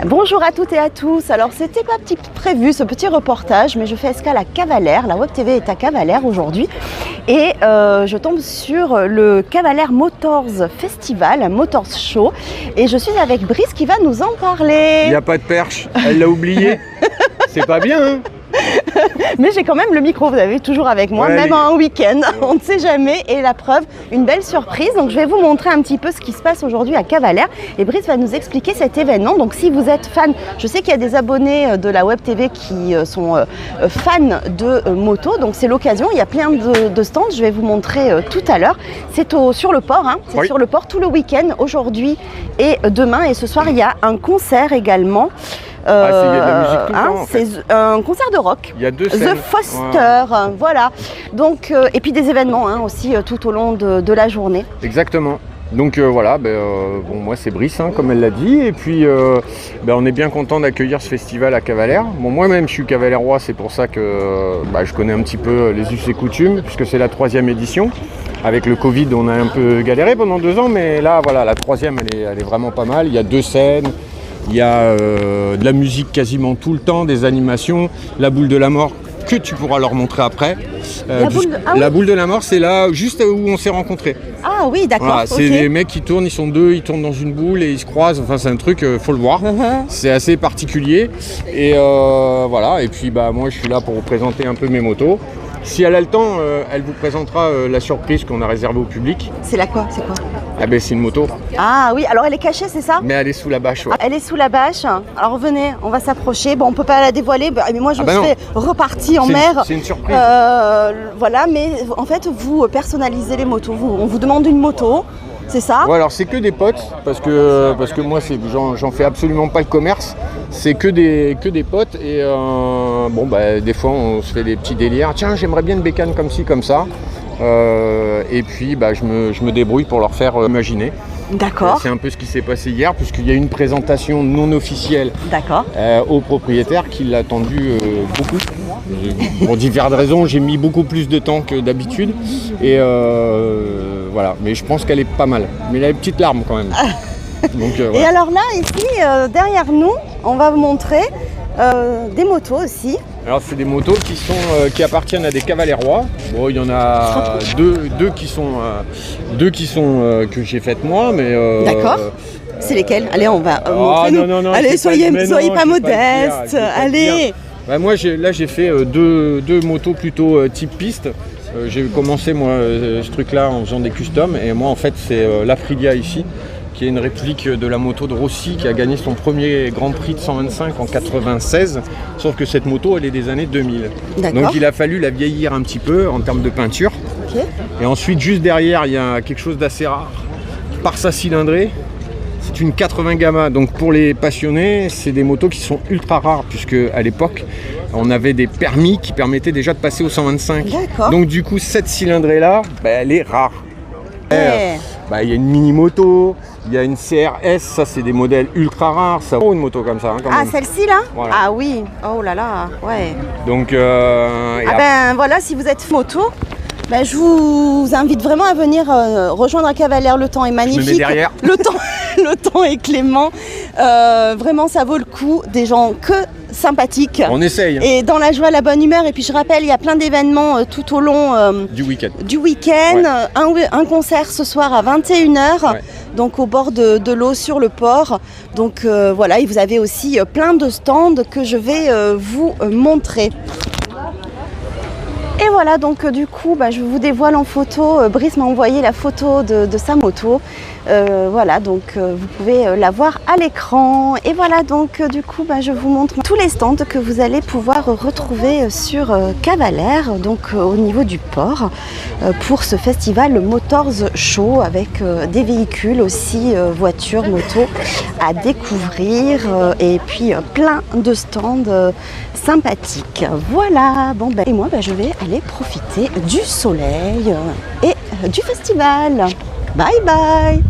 Bonjour à toutes et à tous. Alors c'était pas prévu ce petit reportage, mais je fais escale à Cavalère. La Web TV est à Cavalère aujourd'hui et je tombe sur le Cavalère Motors Festival, Motors Show, et je suis avec Brice qui va nous en parler. Il n'y a pas de perche, elle l'a oublié. C'est pas bien, hein? Mais j'ai quand même le micro, vous avez toujours avec moi, ouais, même un week-end, on ne sait jamais. Et la preuve, une belle surprise. Donc je vais vous montrer un petit peu ce qui se passe aujourd'hui à Cavalère. Et Brice va nous expliquer cet événement. Donc si vous êtes fan, je sais qu'il y a des abonnés de la Web TV qui sont fans de moto. Donc c'est l'occasion, il y a plein de stands, je vais vous montrer tout à l'heure. C'est sur le port, hein. C'est sur le port tout le week-end, aujourd'hui et demain. Et ce soir, il y a un concert également. Il y a de la musique tout le temps, en fait. C'est un concert de rock. Il y a deux The scènes. Foster, voilà. Donc, et puis des événements aussi tout au long de la journée. Exactement. Donc voilà, bon, moi c'est Brice, hein, comme elle l'a dit, et puis on est bien content d'accueillir ce festival à Cavalère. Bon, moi-même je suis cavalérois, c'est pour ça que je connais un petit peu les us et coutumes, puisque c'est la 3e édition. Avec le Covid, on a un peu galéré pendant 2 ans, mais là, voilà, la 3e, elle est vraiment pas mal. Il y a 2 scènes. Il y a de la musique quasiment tout le temps, des animations, la boule de la mort que tu pourras leur montrer après. La boule de la mort, c'est là juste où on s'est rencontrés. Ah oui, d'accord. Voilà, c'est des mecs qui tournent, ils sont 2, ils tournent dans une boule et ils se croisent. Enfin, c'est un truc, faut le voir. C'est assez particulier. Et voilà. Et puis moi, je suis là pour vous présenter un peu mes motos. Si elle a le temps, elle vous présentera la surprise qu'on a réservée au public. C'est quoi? C'est une moto. Ah oui, alors elle est cachée, c'est ça? Mais elle est sous la bâche, ouais. Elle est sous la bâche. Alors venez, on va s'approcher. Bon, on peut pas la dévoiler, mais moi je serai repartie en mer. C'est une surprise. Voilà, mais en fait, vous personnalisez les motos. On vous demande une moto. C'est ça? Ouais, alors c'est que des potes, parce que moi j'en fais absolument pas le commerce, c'est que des potes et des fois on se fait des petits délires, tiens j'aimerais bien une bécane comme ci, comme ça, et puis je me débrouille pour leur faire imaginer. D'accord. C'est un peu ce qui s'est passé hier, puisqu'il y a eu une présentation non officielle au propriétaire qui l'a attendu beaucoup. Pour diverses raisons, j'ai mis beaucoup plus de temps que d'habitude. Et voilà, mais je pense qu'elle est pas mal. Mais elle a une petite larme quand même. Donc, voilà. Et alors là, ici, derrière nous, on va vous montrer des motos aussi. Alors c'est des motos qui appartiennent à des cavalérois. Bon, il y en a deux qui sont que j'ai faites moi, mais d'accord. C'est lesquelles? Allez, on va montrez-nous. Non, allez, soyez pas modeste. Allez. Moi j'ai fait deux motos plutôt type piste. J'ai commencé moi ce truc-là en faisant des customs, et moi en fait c'est l'Aprilia ici, qui est une réplique de la moto de Rossi qui a gagné son premier Grand Prix de 125 en 96, sauf que cette moto elle est des années 2000. D'accord. Donc il a fallu la vieillir un petit peu en termes de peinture. Okay. Et ensuite juste derrière il y a quelque chose d'assez rare, par sa cylindrée. C'est une 80 Gamma, donc pour les passionnés c'est des motos qui sont ultra rares, puisque à l'époque on avait des permis qui permettaient déjà de passer au 125. D'accord. Donc du coup cette cylindrée là elle est rare. Il y a une mini moto, il y a une CRS, ça c'est des modèles ultra rares, ça vaut une moto comme ça. Quand même. Celle-ci là? Voilà. Ah oui, oh là là, ouais. Donc voilà, si vous êtes moto, je vous invite vraiment à venir rejoindre Cavalère. Le temps est magnifique. Je me mets derrière. Le temps est clément. Vraiment, ça vaut le coup. Des gens sympathiques. On essaye. Et dans la joie, la bonne humeur. Et puis je rappelle, il y a plein d'événements tout au long du week-end. Ouais. Un concert ce soir à 21h. Ouais. Donc au bord de l'eau sur le port. Donc voilà, et vous avez aussi plein de stands que je vais vous montrer. Et voilà, donc du coup, je vous dévoile en photo. Brice m'a envoyé la photo de sa moto. Voilà, donc vous pouvez la voir à l'écran. Et voilà, donc du coup, je vous montre tous les stands que vous allez pouvoir retrouver sur Cavalère, donc au niveau du port, pour ce festival Motors Show, avec des véhicules aussi, voitures, motos à découvrir, et puis plein de stands sympathiques. Voilà, et moi, je vais aller profiter du soleil et du festival. Bye bye!